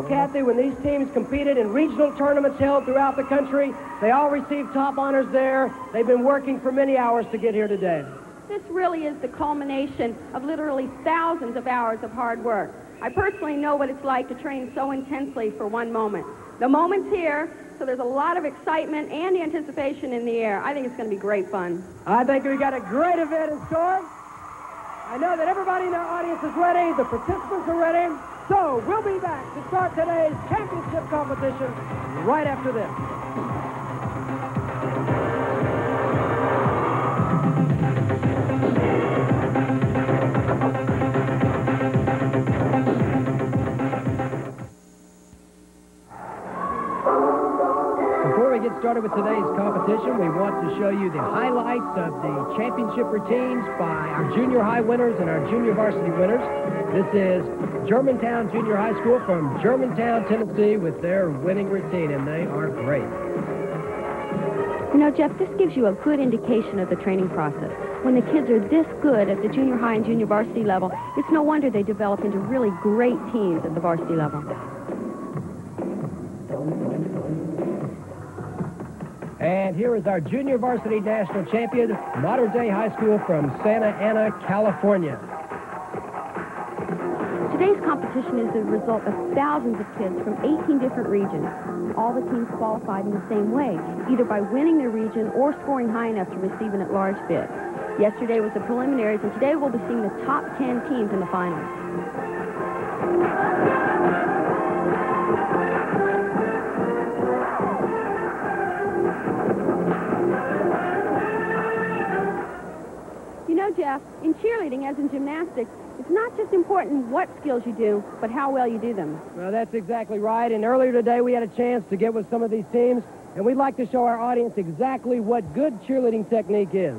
Kathy, when these teams competed in regional tournaments held throughout the country, they all received top honors there. They've been working for many hours to get here today. This really is the culmination of literally thousands of hours of hard work. I personally know what it's like to train so intensely for one moment. The moment's here, so there's a lot of excitement and anticipation in the air. I think it's going to be great fun. I think we got a great event in store. I know that everybody in our audience is ready. The participants are ready. So we'll be back to start today's championship competition right after this. Before we get started with today's competition, we want to show you the highlights of the championship routines by our junior high winners and our junior varsity winners. This is Germantown Junior High School from Germantown, Tennessee, with their winning routine, and they are great. You know, Jeff, this gives you a good indication of the training process. When the kids are this good at the junior high and junior varsity level, it's no wonder they develop into really great teams at the varsity level. And here is our junior varsity national champion, Modern Day High School from Santa Ana, California. Today's competition is the result of thousands of kids from 18 different regions. All the teams qualified in the same way, either by winning their region or scoring high enough to receive an at-large bid. Yesterday was the preliminaries, and today we'll be seeing the top 10 teams in the finals. You know, Jeff, in cheerleading, as in gymnastics, it's not just important what skills you do, but how well you do them. Well, that's exactly right. And earlier today, we had a chance to get with some of these teams, and we'd like to show our audience exactly what good cheerleading technique is.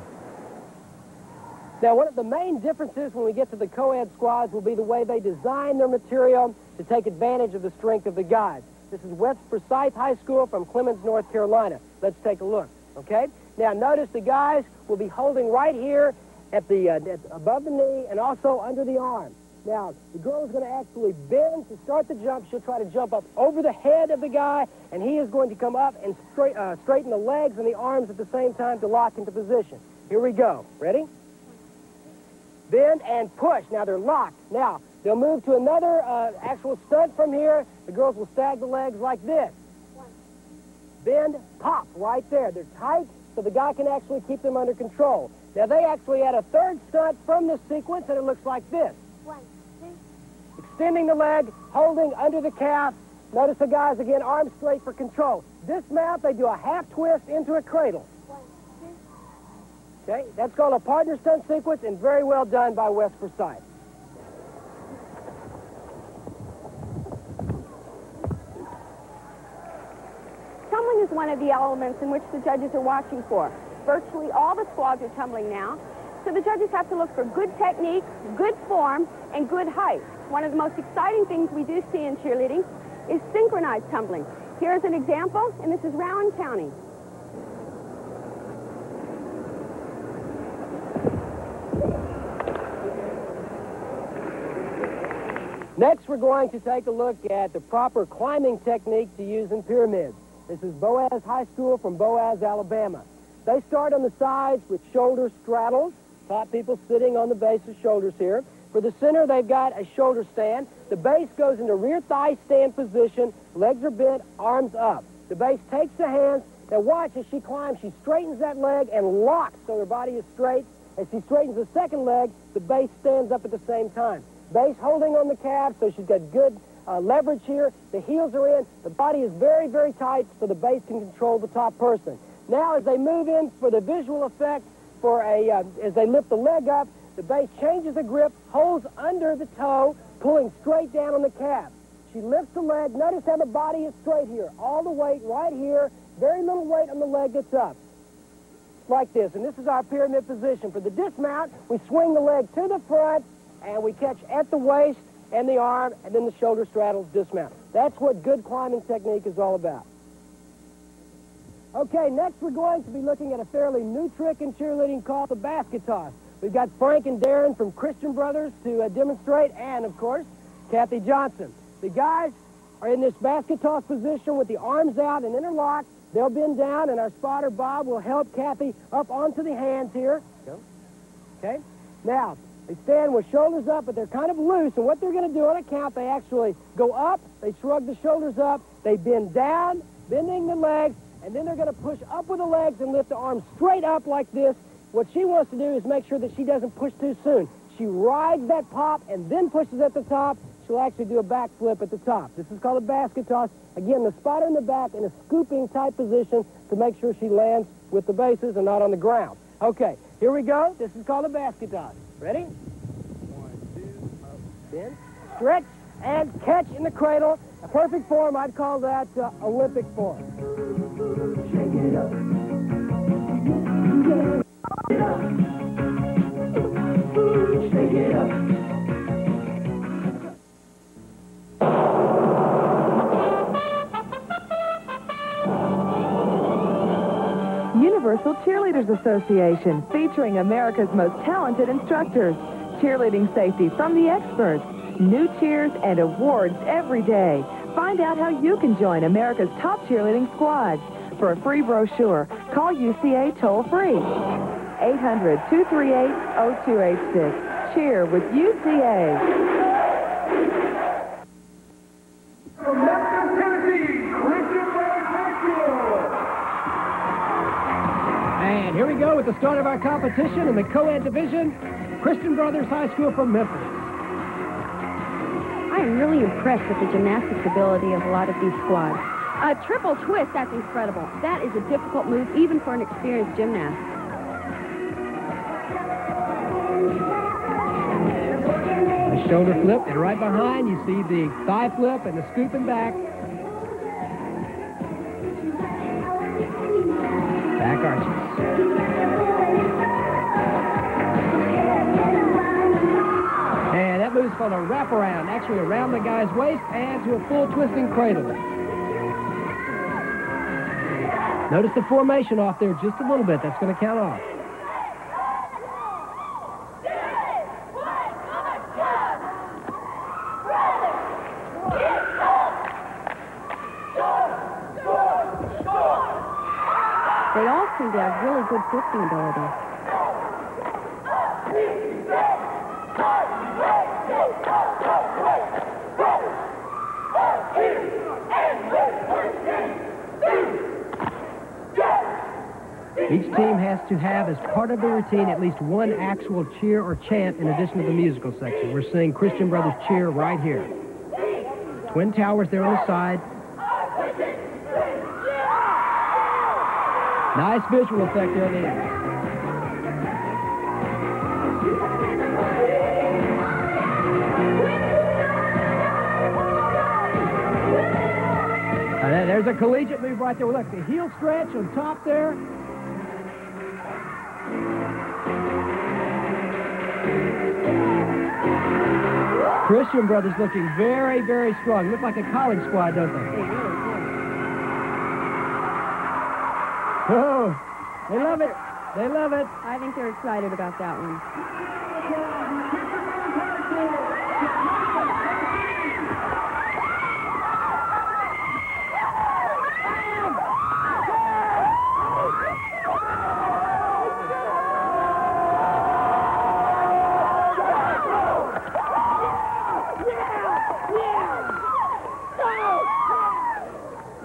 Now, one of the main differences when we get to the co-ed squads will be the way they design their material to take advantage of the strength of the guys. This is West Forsyth High School from Clemens, North Carolina. Let's take a look, okay? Now, notice the guys will be holding right here at above the knee and also under the arm. Now, the girl is going to actually bend to start the jump. She'll try to jump up over the head of the guy, and he is going to come up and straighten the legs and the arms at the same time to lock into position. Here we go. Ready? Bend and push. Now, they're locked. Now, they'll move to another actual stunt from here. The girls will stag the legs like this. Bend, pop, right there. They're tight, so the guy can actually keep them under control. Now, they actually had a third stunt from this sequence, and it looks like this. 1, 2. Extending the leg, holding under the calf. Notice the guys, again, arms straight for control. Dismount, they do a half twist into a cradle. 1, 2. Okay, that's called a partner stunt sequence, and very well done by West Forsyth. Tumbling is one of the elements in which the judges are watching for. Virtually all the squads are tumbling now, so the judges have to look for good technique, good form, and good height. One of the most exciting things we do see in cheerleading is synchronized tumbling. Here's an example, and this is Rowan County. Next, we're going to take a look at the proper climbing technique to use in pyramids. This is Boaz High School from Boaz, Alabama. They start on the sides with shoulder straddles, top people sitting on the base of shoulders here. For the center, they've got a shoulder stand. The base goes into rear thigh stand position. Legs are bent, arms up. The base takes the hands. Now watch as she climbs. She straightens that leg and locks so her body is straight. As she straightens the second leg, the base stands up at the same time. Base holding on the calf, so she's got good leverage here. The heels are in. The body is very, very tight, so the base can control the top person. Now, as they move in for the visual effect, as they lift the leg up, the base changes the grip, holds under the toe, pulling straight down on the calf. She lifts the leg. Notice how the body is straight here. All the weight right here. Very little weight on the leg that's up. Like this. And this is our pyramid position. For the dismount, we swing the leg to the front, and we catch at the waist and the arm, and then the shoulder straddles dismount. That's what good climbing technique is all about. Okay, next we're going to be looking at a fairly new trick in cheerleading called the basket toss. We've got Frank and Darren from Christian Brothers to demonstrate, and, of course, Kathy Johnson. The guys are in this basket toss position with the arms out and interlocked. They'll bend down, and our spotter, Bob, will help Kathy up onto the hands here. Okay? Now, they stand with shoulders up, but they're kind of loose, and what they're going to do on a count, they actually go up, they shrug the shoulders up, they bend down, bending the legs, and then they're going to push up with the legs and lift the arms straight up like this. What she wants to do is make sure that she doesn't push too soon. She rides that pop and then pushes at the top. She'll actually do a backflip at the top. This is called a basket toss. Again, the spotter in the back in a scooping type position to make sure she lands with the bases and not on the ground. Okay, here we go. This is called a basket toss. Ready? 1, 2, up, bend, stretch, and catch in the cradle. A perfect form, I'd call that Olympic form. Shake it up. Shake it up. Universal Cheerleaders Association, featuring America's most talented instructors. Cheerleading safety from the experts. New cheers and awards every day. Find out how you can join America's top cheerleading squads. For a free brochure, call UCA toll-free. 800-238-0286. Cheer with UCA. From Memphis, Tennessee, Christian Brothers High School. And here we go with the start of our competition in the co-ed division. Christian Brothers High School from Memphis. I am really impressed with the gymnastics ability of a lot of these squads. A triple twist, that's incredible. That is a difficult move, even for an experienced gymnast. A shoulder flip, and right behind you see the thigh flip and the scooping back. Back arches. And that move's called a wraparound, actually around the guy's waist and to a full twisting cradle. Notice the formation off there just a little bit. That's going to count off. They all seem to have really good twisting ability. Each team has to have, as part of the routine, at least one actual cheer or chant in addition to the musical section. We're seeing Christian Brothers cheer right here. Twin towers there on the side. Nice visual effect there at the end. There's a collegiate move right there. Look, the heel stretch on top there. Christian Brothers looking very, very strong. Look like a college squad, don't they? Oh, they love it. They love it. I think they're excited about that one.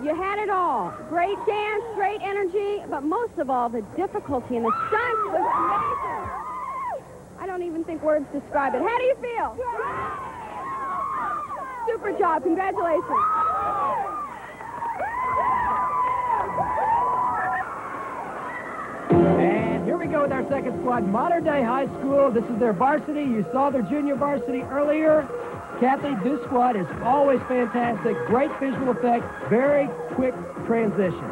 You had it all. Great dance, great energy, but most of all, the difficulty and the stunts was amazing. I don't even think words describe it. How do you feel? Super job. Congratulations. And here we go with our second squad, Modern Day High School. This is their varsity. You saw their junior varsity earlier. Kathy, this squad is always fantastic. Great visual effect, very quick transition.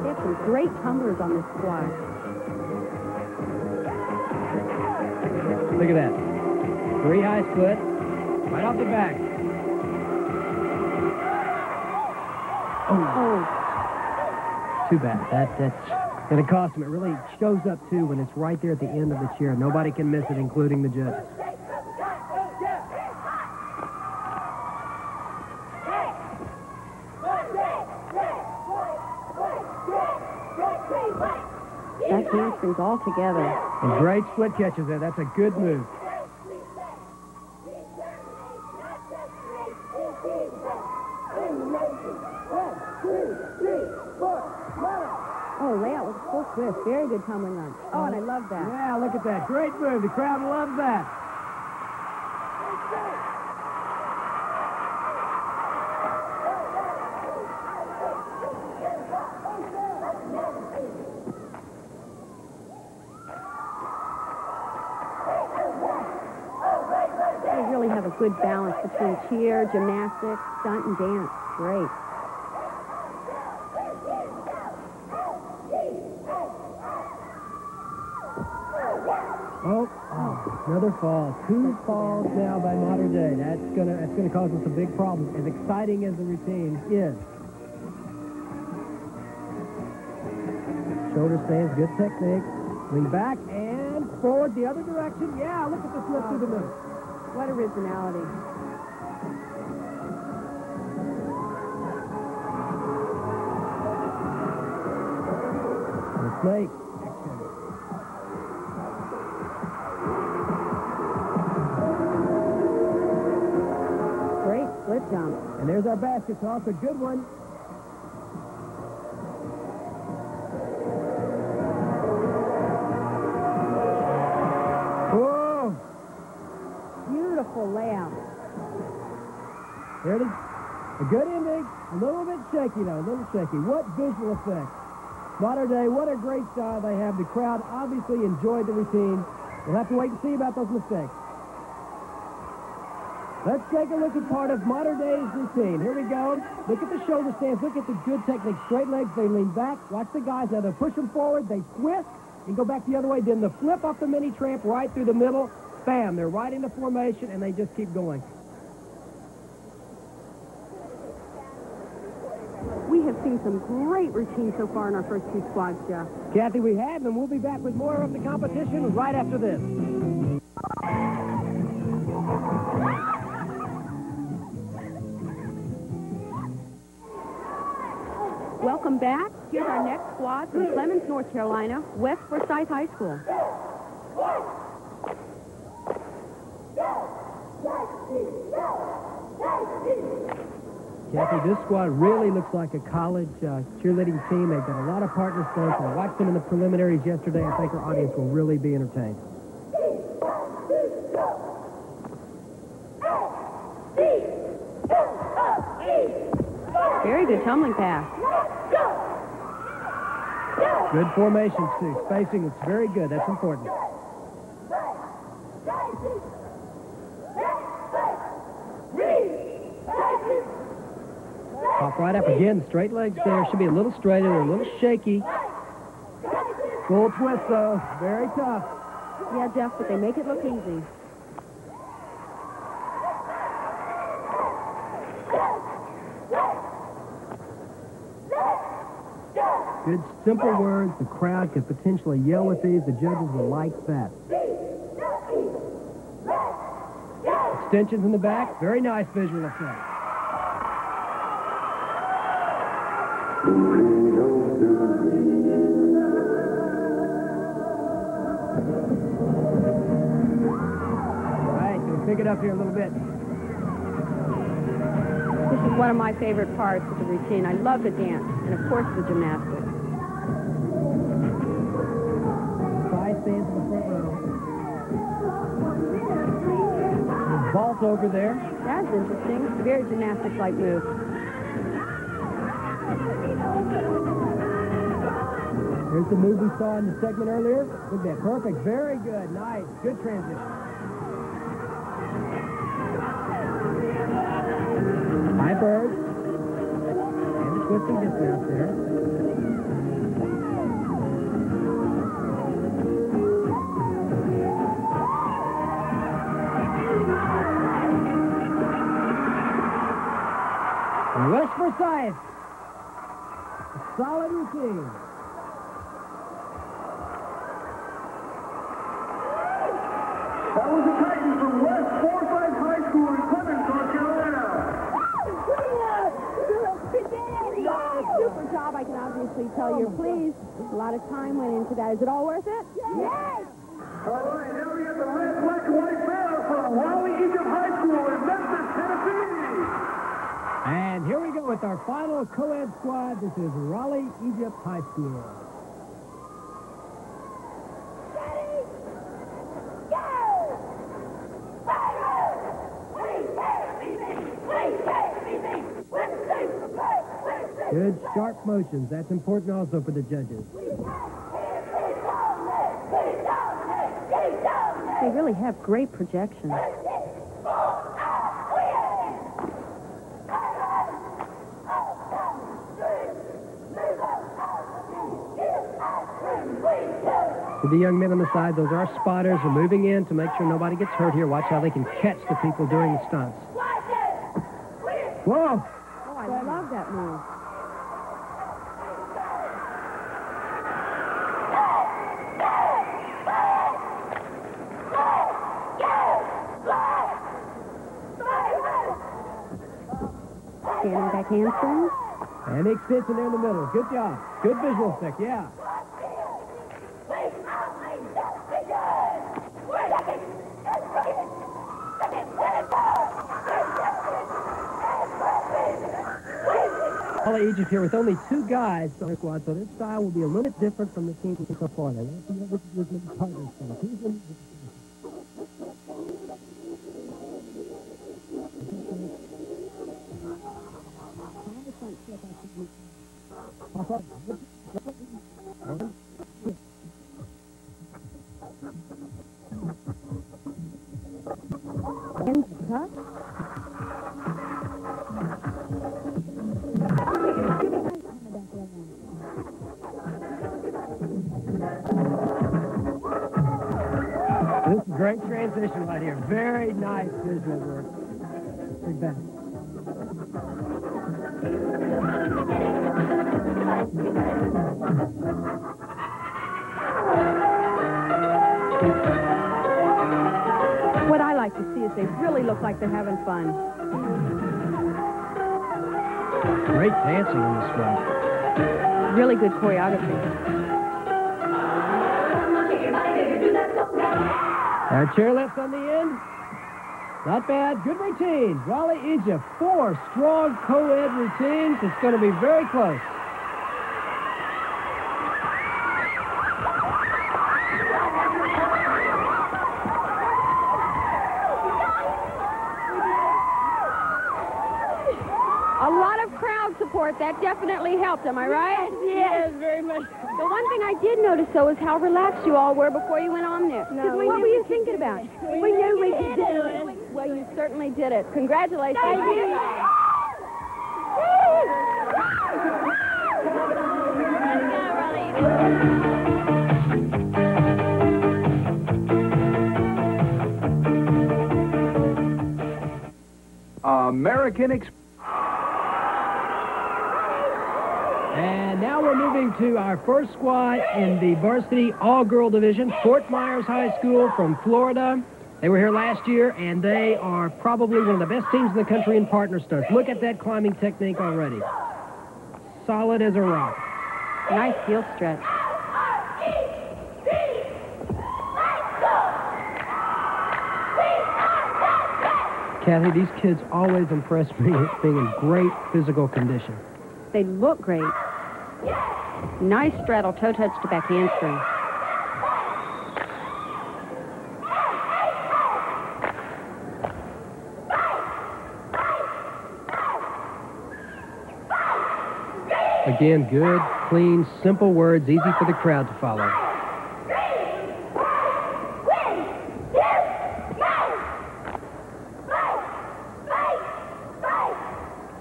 They have some great tumblers on this squad. Look at that. 3 high split, right off the back. Oh. Too bad. That's going to cost them. It really shows up, too, when it's right there at the end of the chair. Nobody can miss it, including the judges. those hamstrings all together. And great split catches there. That's a good move. Oh, layout was full twist. Very good tumbling run. Oh, and I love that. Yeah, look at that. Great move. The crowd loves that. They really have a good balance between cheer, gymnastics, stunt, and dance. Great. Oh, another fall. 2 falls now by Modern Day. That's gonna cause us a big problem. As exciting as the routine is. Shoulder stands, good technique. Lean back and forward the other direction. Yeah, look at the flip through the middle. What originality. The snake. Great split jump. And there's our basket toss, a good one. Whoa! Beautiful layout. There it is. A good ending. A little bit shaky, though. A little shaky. What visual effect. Modern Day, what a great style they have. The crowd obviously enjoyed the routine. We'll have to wait and see about those mistakes. Let's take a look at part of Modern Day's routine. Here we go. Look at the shoulder stands. Look at the good technique. Straight legs, they lean back. Watch the guys. Now they'll push them forward. They twist and go back the other way. Then the flip off the mini tramp right through the middle. Bam, they're right into formation, and they just keep going. We have seen some great routines so far in our first 2 squads, Jeff. Kathy, we have, and we'll be back with more of the competition right after this. Welcome back. Here's our next squad from Clemens, North Carolina, West Forsyth High School. Kathy, this squad really looks like a college cheerleading team. They've got a lot of partner stunts. I watched them in the preliminaries yesterday. I think our audience will really be entertained. Very good tumbling pass. Good formations, too. Spacing looks very good. That's important. Pop right up again. Straight legs there. Should be a little straighter. They're a little shaky. Full twist, though. Very tough. Yeah, Jeff, but they make it look easy. Good, simple words. The crowd could potentially yell with these. The judges will like that. Extensions in the back. Very nice visual effect. All right, so pick it up here a little bit. This is one of my favorite parts of the routine. I love the dance and, of course, the gymnastics. Five stands in the front row. Vault over there. That's interesting. Very gymnastics-like move. Here's the move we saw in the segment earlier. Look at that. Perfect. Very good. Nice. Good transition. High bird. And the twisting dismount there. West Forsyth. A solid routine. That was a Titan from West Forsyth High School in Clemens, North Carolina. Super job. I can obviously nicely tell you're pleased. A lot of time went into that. Is it all worth it? Yes! All right, now we have the red, black, and white banner from Raleigh Egypt High School in Memphis, Tennessee. And here we go with our final co-ed squad. This is Raleigh Egypt High School. Good, sharp motions. That's important also for the judges. They really have great projections. To the young men on the side, those are spotters. They're moving in to make sure nobody gets hurt here. Watch how they can catch the people doing the stunts. Whoa! Oh, I love that move. Standing back handspring. And extension there in the middle. Good job. Good visual stick, yeah. Raleigh Egypt here with only 2 guys on the squad, so this style will be a little bit different from the team we so far. This is great transition right here. Very nice visual work. Big back. What I like to see is they really look like they're having fun. Great dancing on this one. Really good choreography. Our chairlifts on the end. Not bad. Good routines. Raleigh Egypt, 4 strong co-ed routines. It's going to be very close. A lot of crowd support. That definitely helped. Am I right? Yes, very much. The one thing I did notice, though, is how relaxed you all were before you went on there. No, What were you thinking about? We knew we could do it. Well, you certainly did it. Congratulations. Thank you. American Express. And now we're moving to our first squad in the varsity all-girl division, Fort Myers High School from Florida. They were here last year, and they are probably one of the best teams in the country in partner stunts. Look at that climbing technique already. Solid as a rock. Nice heel stretch. Kathy, these kids always impress me as being in great physical condition. They look great. Nice straddle toe touch to back handspring. Again, good, clean, simple words, easy for the crowd to follow.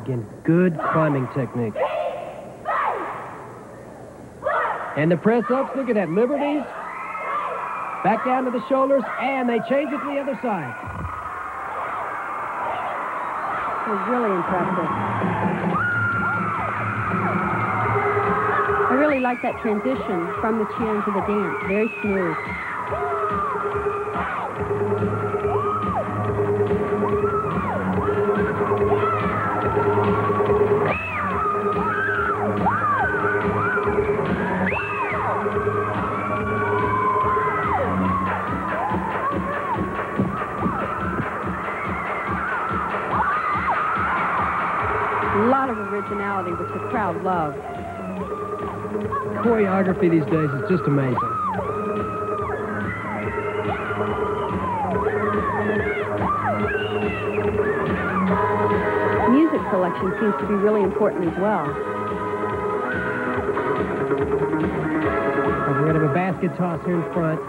Again, good climbing technique. And the press-ups, look at that, liberties. Back down to the shoulders, and they change it to the other side. They're really impressive. I really like that transition from the cheer into the dance. Very smooth. originality, which the crowd loves. Choreography these days is just amazing. Music selection seems to be really important as well. We're going to have a basket toss here in front. A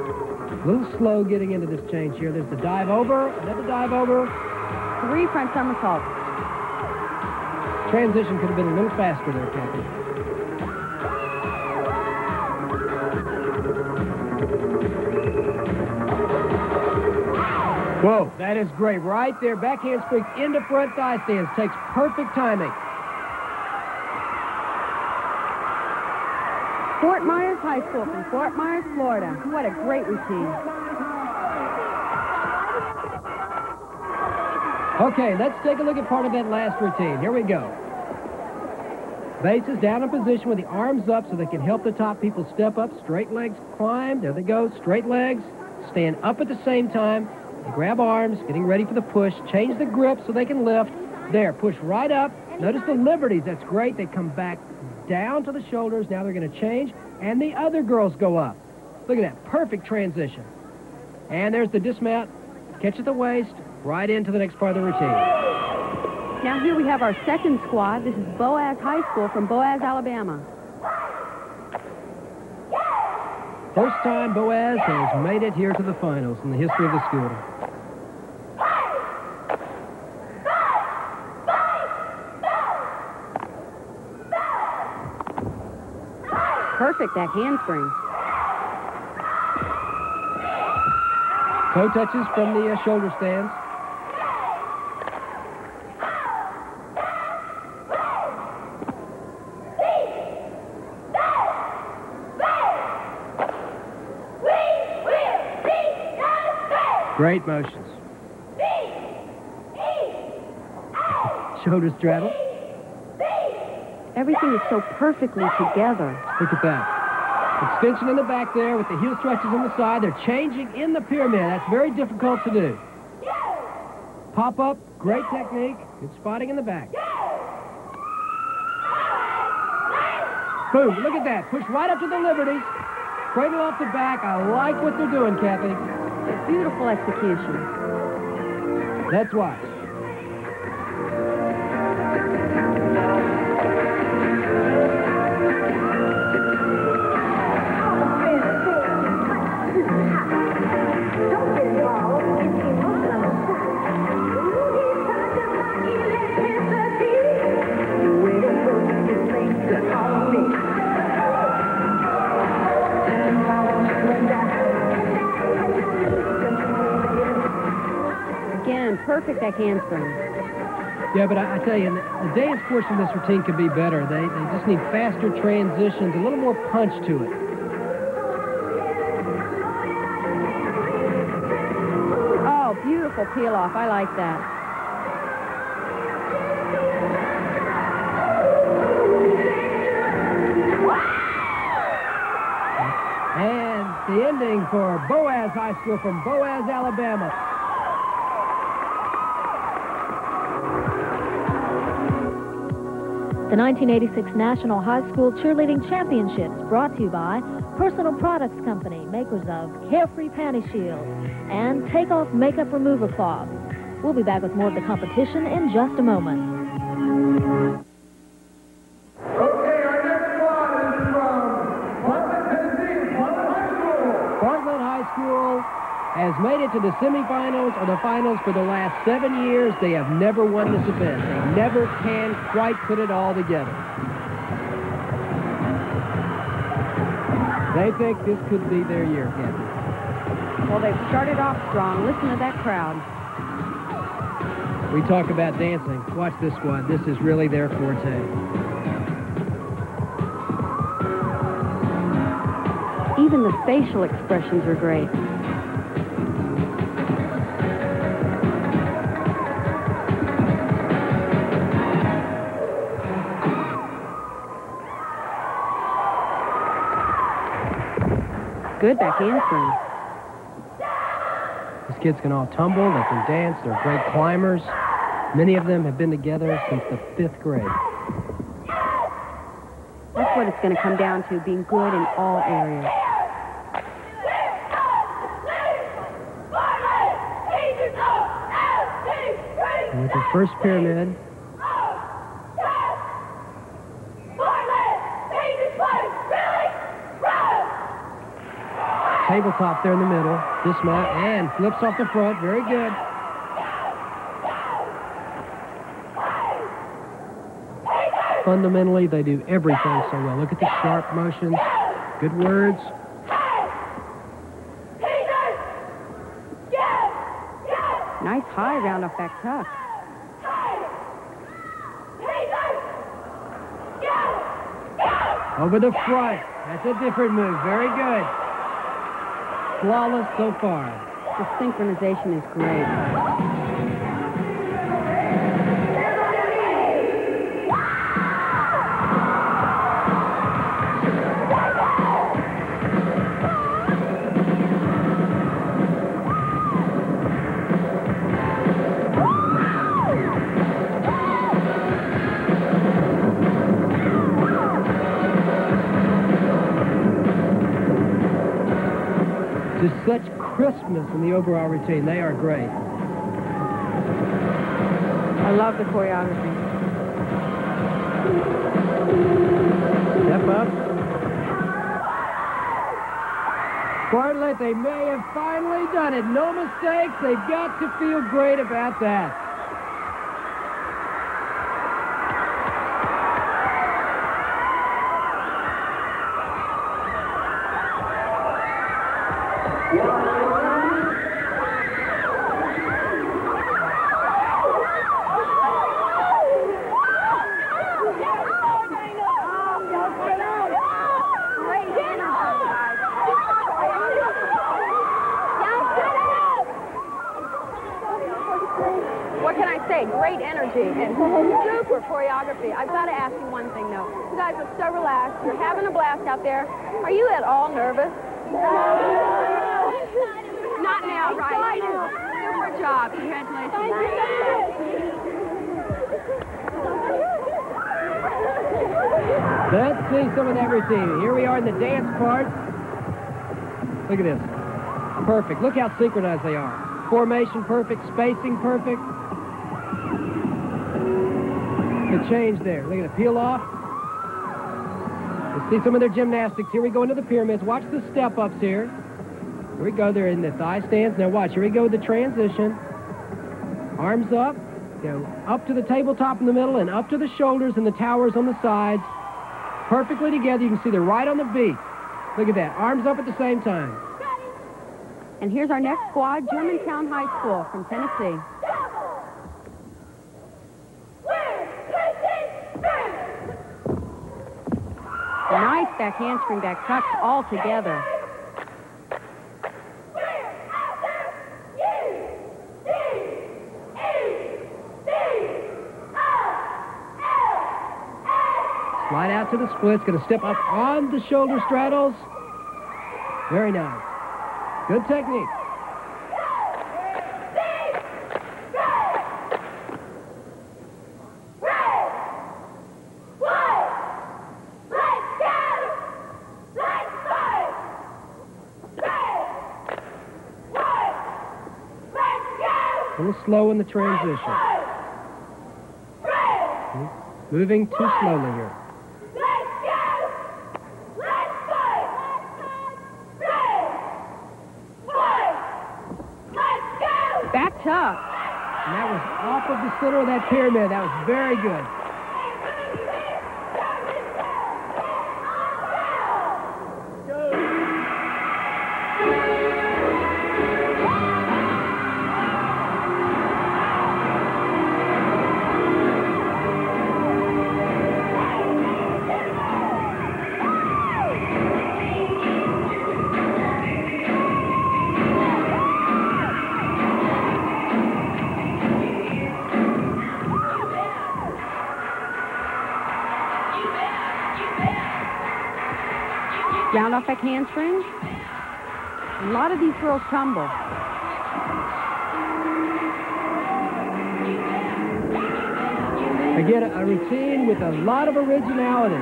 little slow getting into this change here. There's the dive over, another dive over. 3 front somersaults. Transition could have been a little faster there, Kathy. Whoa, that is great. Right there, back handspring into front thigh stands. Takes perfect timing. Fort Myers High School from Fort Myers, Florida. What a great routine. Okay, let's take a look at part of that last routine. Here we go. Bases down in position with the arms up so they can help the top people step up. Straight legs climb. There they go. Straight legs. Stand up at the same time. They grab arms, getting ready for the push. Change the grip so they can lift. There, push right up. Notice the liberties. That's great. They come back down to the shoulders. Now they're going to change. And the other girls go up. Look at that. Perfect transition. And there's the dismount. Catch at the waist. Right into the next part of the routine. Now here we have our second squad. This is Boaz High School from Boaz, Alabama. First time Boaz has made it here to the finals in the history of the school. Perfect, that handspring. Toe touches from the shoulder stands. Great motions. Shoulder straddle. Everything is so perfectly together. Look at that. Extension in the back there with the heel stretches on the side. They're changing in the pyramid. That's very difficult to do. Pop up, great technique. Good spotting in the back. Boom, look at that. Push right up to the liberty. Cradle off the back. I like what they're doing, Kathy. A beautiful execution. Let's watch. Perfect, that handspring. Yeah, but I tell you, the dance portion of this routine could be better. They just need faster transitions, a little more punch to it. Oh, beautiful peel off. I like that. And the ending for Boaz High School from Boaz, Alabama. The 1986 National High School Cheerleading Championships brought to you by Personal Products Company, makers of Carefree Panty Shield and Take-Off Makeup Remover Cloth. We'll be back with more of the competition in just a moment. Okay, our next squad is from Portland, Tennessee, Portland High School. Portland High School has made it to the semifinals or the finals for the last 7 years. They have never won this event. They never can quite put it all together. They think this could be their year, Kathy. Well, they've started off strong. Listen to that crowd. We talk about dancing. Watch this one. This is really their forte. Even the facial expressions are great. Good back handspring. These kids can all tumble, they can dance, they're great climbers. Many of them have been together since the 5th grade. That's what it's going to come down to, being good in all areas. And with the first pyramid. Tabletop there in the middle. Dismount and flips off the front. Very good. Fundamentally, they do everything so well. Look at the sharp motions. Good words. Nice high round off that tuck. Over the front. That's a different move. Very good. Flawless so far. The synchronization is great. Just such crispness in the overall routine. They are great. I love the choreography. Step up. Bartlett, they may have finally done it. No mistakes. They've got to feel great about that. What can I say? Great energy and super choreography. I've got to ask you one thing, though. You guys look so relaxed. You're having a blast out there. Are you at all nervous? Not now, right? Super job. Congratulations. Let's see some of that routine. Here we are in the dance part. Look at this. Perfect. Look how synchronized they are. Formation perfect, spacing perfect. The change there. Look at it. Peel off. Let's see some of their gymnastics. Here we go into the pyramids. Watch the step-ups here. Here we go. They're in the thigh stands. Now watch. Here we go with the transition. Arms up. Go up to the tabletop in the middle and up to the shoulders and the towers on the sides. Perfectly together. You can see they're right on the beat. Look at that. Arms up at the same time. And here's our next squad, Germantown High School from Tennessee. Nice back handspring, back tucks all together. Slide out to the splits. Going to step up on the shoulder straddles. Very nice. Good technique. A little slow in the transition. Moving too slowly here. Back tuck. And that was off of the center of that pyramid. That was very good. Round off back handspring. A lot of these girls tumble. Again, a routine with a lot of originality.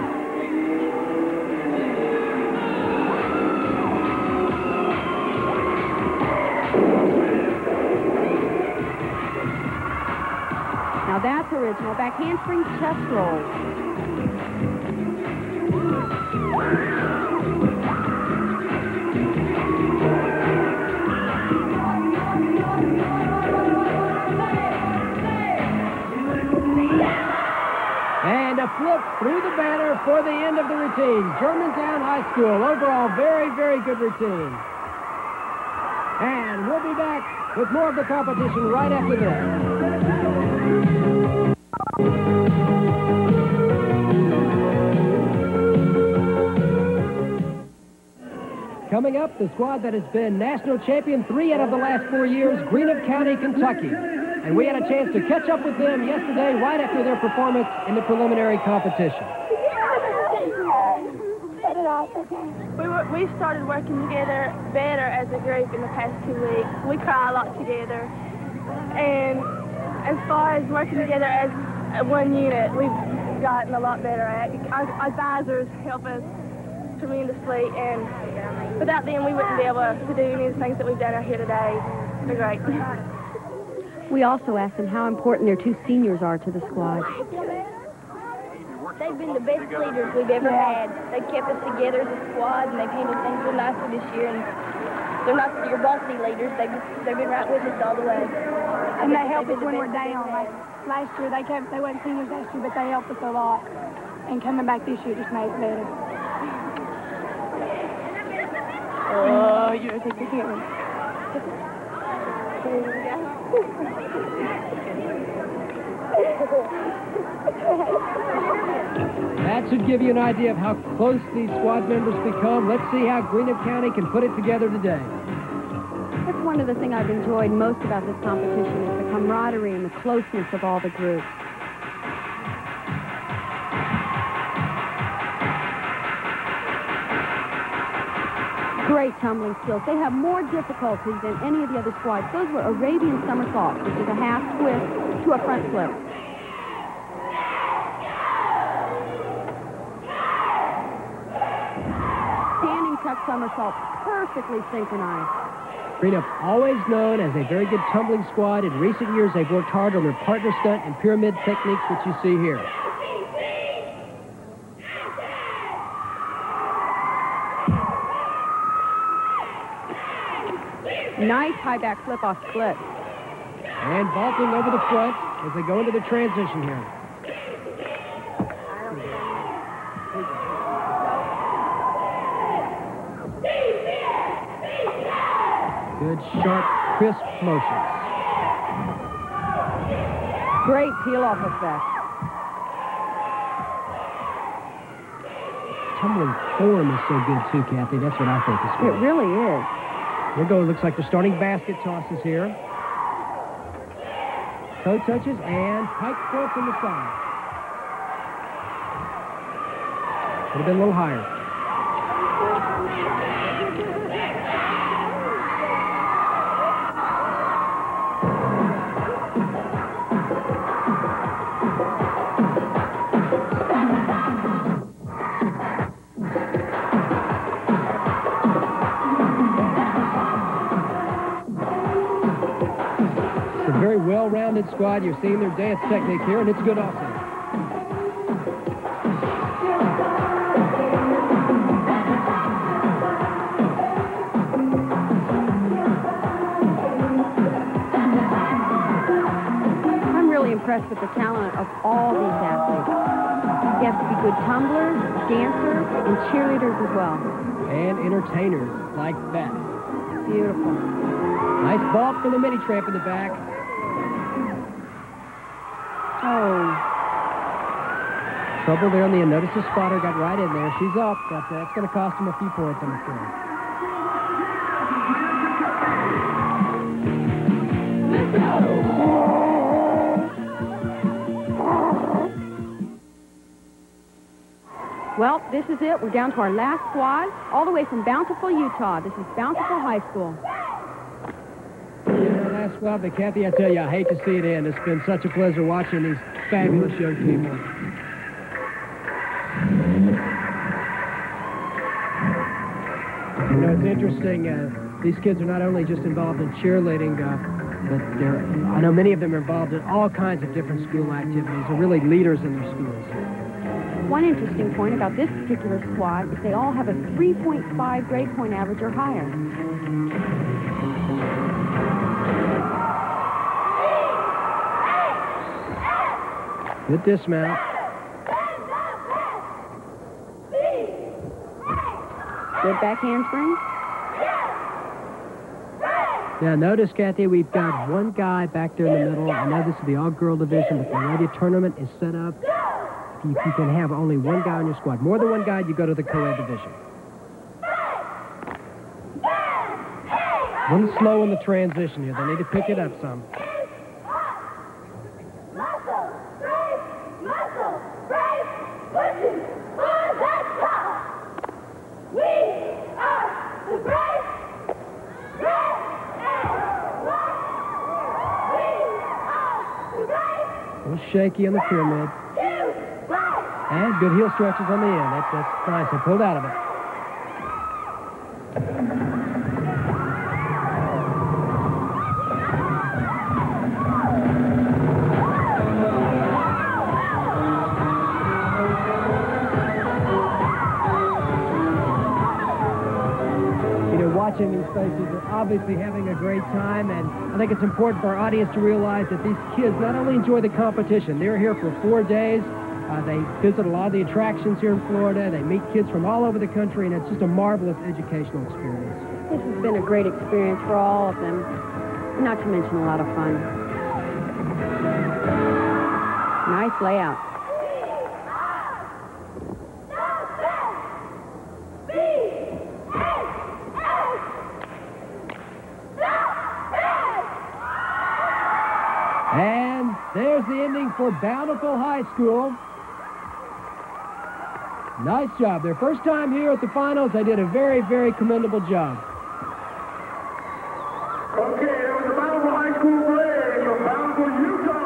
Now that's original. Back handspring chest roll. And a flip through the banner for the end of the routine. Germantown High School, overall, very, very good routine. And we'll be back with more of the competition right after this. Coming up, the squad that has been national champion 3 out of the last 4 years, Greenup County, Kentucky. And we had a chance to catch up with them yesterday right after their performance in the preliminary competition. We started working together better as a group in the past 2 weeks. We cry a lot together. And as far as working together as one unit, we've gotten a lot better at it. Our advisors help us tremendously, and without them, we wouldn't be able to do any of the things that we've done out here today. They're great. We also asked them how important their 2 seniors are to the squad. They've been the best leaders we've ever had. They kept us together as a squad, and they've handled things real nicely this year. And they're not your varsity leaders. They've been right with us all the way. And they help us when we're down. Like last year, they weren't seniors last year, but they helped us a lot. And coming back this year just made it better. Oh, you're going to take your hand. That should give you an idea of how close these squad members become. Let's see how Greenup County can put it together today. That's one of the things I've enjoyed most about this competition is the camaraderie and the closeness of all the groups. Great tumbling skills. They have more difficulties than any of the other squads. Those were Arabian somersaults, which is a half twist to a front flip. Standing tuck somersaults, perfectly synchronized. Greenup, always known as a very good tumbling squad. In recent years, they've worked hard on their partner stunt and pyramid techniques that you see here. Nice high back flip off split. And vaulting over the front as they go into the transition here. Good, sharp, crisp motions. Great peel-off effect. Tumbling form is so good too, Kathy. That's what I think is good. It really is. Here goes. Looks like they're starting basket tosses here. Toe touches and pike throw from the side. Could have been a little higher. Very well-rounded squad. You're seeing their dance technique here, and it's good also. I'm really impressed with the talent of all these athletes. You have to be good tumblers, dancers, and cheerleaders as well. And entertainers like that. Beautiful. Nice ball from the mini tramp in the back. Oh. Trouble there on the end. Notice the spotter got right in there. She's up, but that's going to cost him a few points, I'm afraid. Well, this is it. We're down to our last squad, all the way from Bountiful, Utah. This is Bountiful High School. Yeah, last squad, but Kathy, I tell you, I hate to see it end. It's been such a pleasure watching these fabulous young people. You know, it's interesting. These kids are not only just involved in cheerleading. but I know many of them are involved in all kinds of different school activities. They're really leaders in their schools. One interesting point about this particular squad is they all have a 3.5 grade point average or higher. Good dismount. Good back handspring. Now notice, Kathy, we've got one guy back there in the middle. I know this is the all-girl division, but the way the tournament is set up, if you can have only one guy on your squad. More than one guy, you go to the co-ed division. A little slow in the transition here. They need to pick it up some. A little shaky on the pyramid. And good heel stretches on the end. That's nice. They pulled out of it. Watching these faces, they're obviously having a great time, and I think it's important for our audience to realize that these kids not only enjoy the competition, they're here for 4 days. They visit a lot of the attractions here in Florida. They meet kids from all over the country, and it's just a marvelous educational experience. This has been a great experience for all of them, not to mention a lot of fun. Nice layout. And there's the ending for Bountiful High School. Nice job. Their first time here at the finals, they did a very, very commendable job. Okay, that was the Bountiful High School Braves from Bountiful, Utah.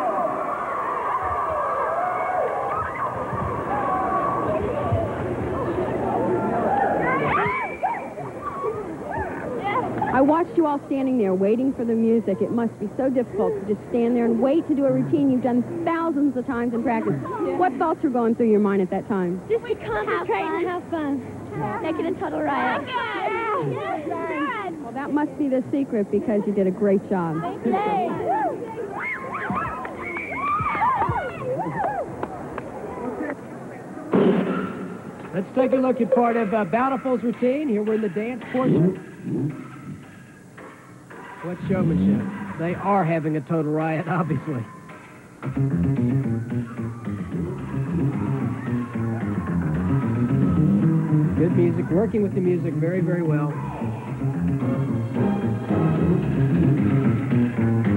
I watched you all standing there waiting for the music. It must be so difficult to just stand there and wait to do a routine you've done thousands of times in practice. What thoughts were going through your mind at that time? Just to concentrate and have fun. Make it a total riot. Well, that must be the secret because you did a great job. Let's take a look at part of Bountiful's routine. Here we're in the dance portion. What showmanship. They are having a total riot, obviously. Good music, working with the music very, very well.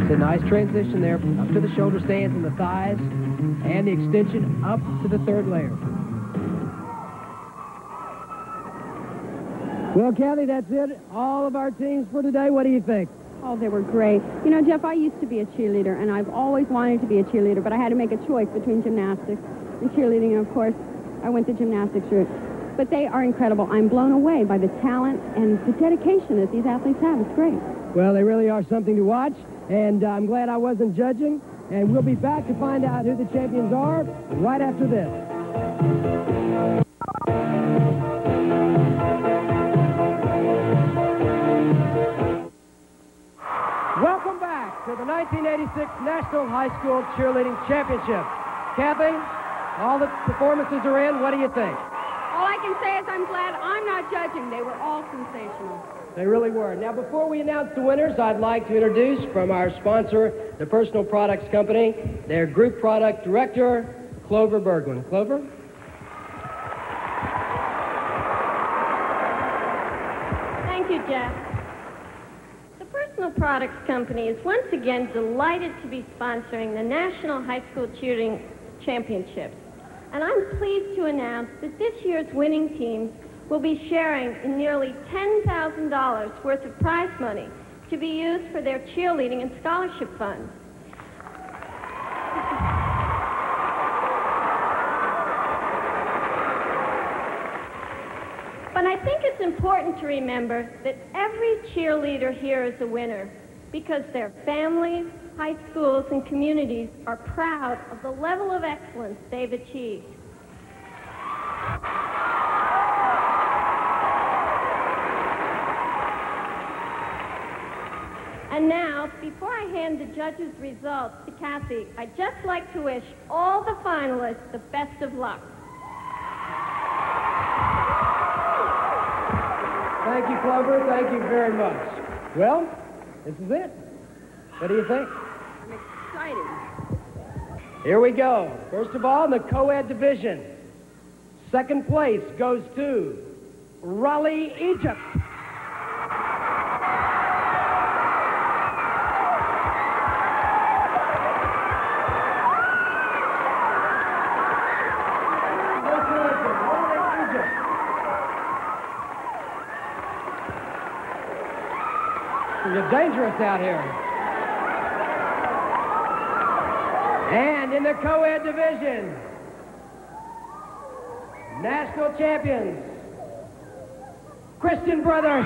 It's a nice transition there, up to the shoulder stands and the thighs, and the extension up to the third layer. Well, Kathy, that's it. All of our teams for today. What do you think? Oh, they were great. You know, Jeff, I used to be a cheerleader, and I've always wanted to be a cheerleader, but I had to make a choice between gymnastics and cheerleading, and of course, I went the gymnastics route. But they are incredible. I'm blown away by the talent and the dedication that these athletes have. It's great. Well, they really are something to watch, and I'm glad I wasn't judging, and we'll be back to find out who the champions are right after this. Welcome back to the 1986 National High School Cheerleading Championship. Kathy, all the performances are in. What do you think? All I can say is I'm glad I'm not judging. They were all sensational. They really were. Now, before we announce the winners, I'd like to introduce from our sponsor, the Personal Products Company, their Group Product Director, Clover Bergwin. Clover? Thank you, Jeff. The Personal Products Company is once again delighted to be sponsoring the National High School Cheerleading Championships. And I'm pleased to announce that this year's winning teams will be sharing in nearly $10,000 worth of prize money to be used for their cheerleading and scholarship funds. But I think it's important to remember that every cheerleader here is a winner, because their families, high schools, and communities are proud of the level of excellence they've achieved. And now, before I hand the judges' results to Kathy, I'd just like to wish all the finalists the best of luck. Thank you, Clover. Thank you very much. Well, this is it. What do you think? I'm excited. Here we go. First of all, in the co-ed division, second place goes to Raleigh, Egypt. You're dangerous out here. And in the co-ed division, national champions, Christian Brothers.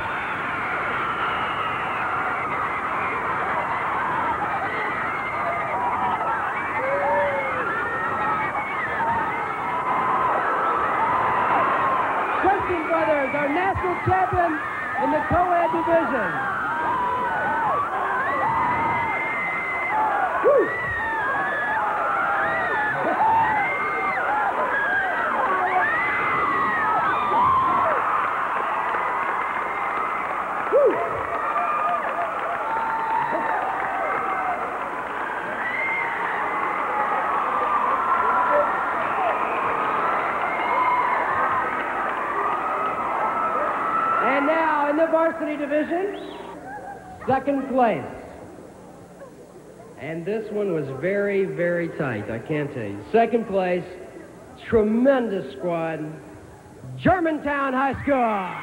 Christian Brothers are national champions in the co-ed division. And now in the varsity division, second place. And this one was very, very tight, I can't tell you. Second place, tremendous squad, Germantown High School.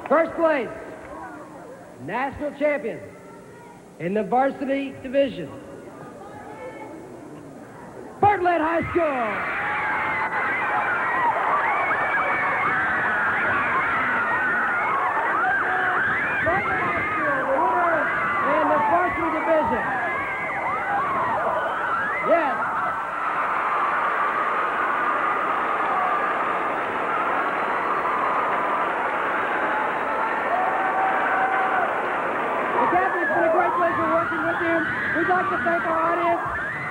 First place, national champion in the varsity division, Bartlett High School. Bartlett High School, the winner in the varsity division. Yes. We'd like to thank our audience,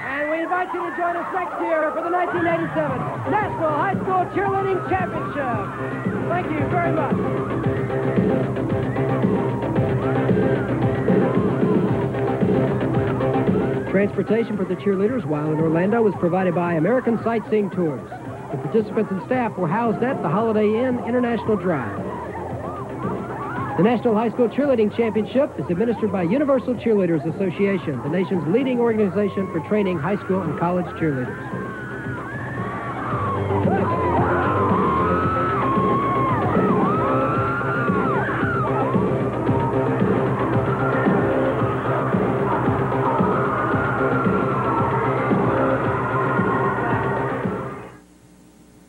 and we invite you to join us next year for the 1987 National High School Cheerleading Championship. Thank you very much. Transportation for the cheerleaders while in Orlando was provided by American Sightseeing Tours. The participants and staff were housed at the Holiday Inn International Drive. The National High School Cheerleading Championship is administered by Universal Cheerleaders Association, the nation's leading organization for training high school and college cheerleaders.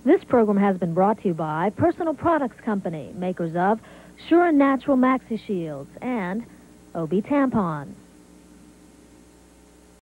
This program has been brought to you by Personal Products Company, makers of Sure and Natural Maxi Shields and OB Tampons.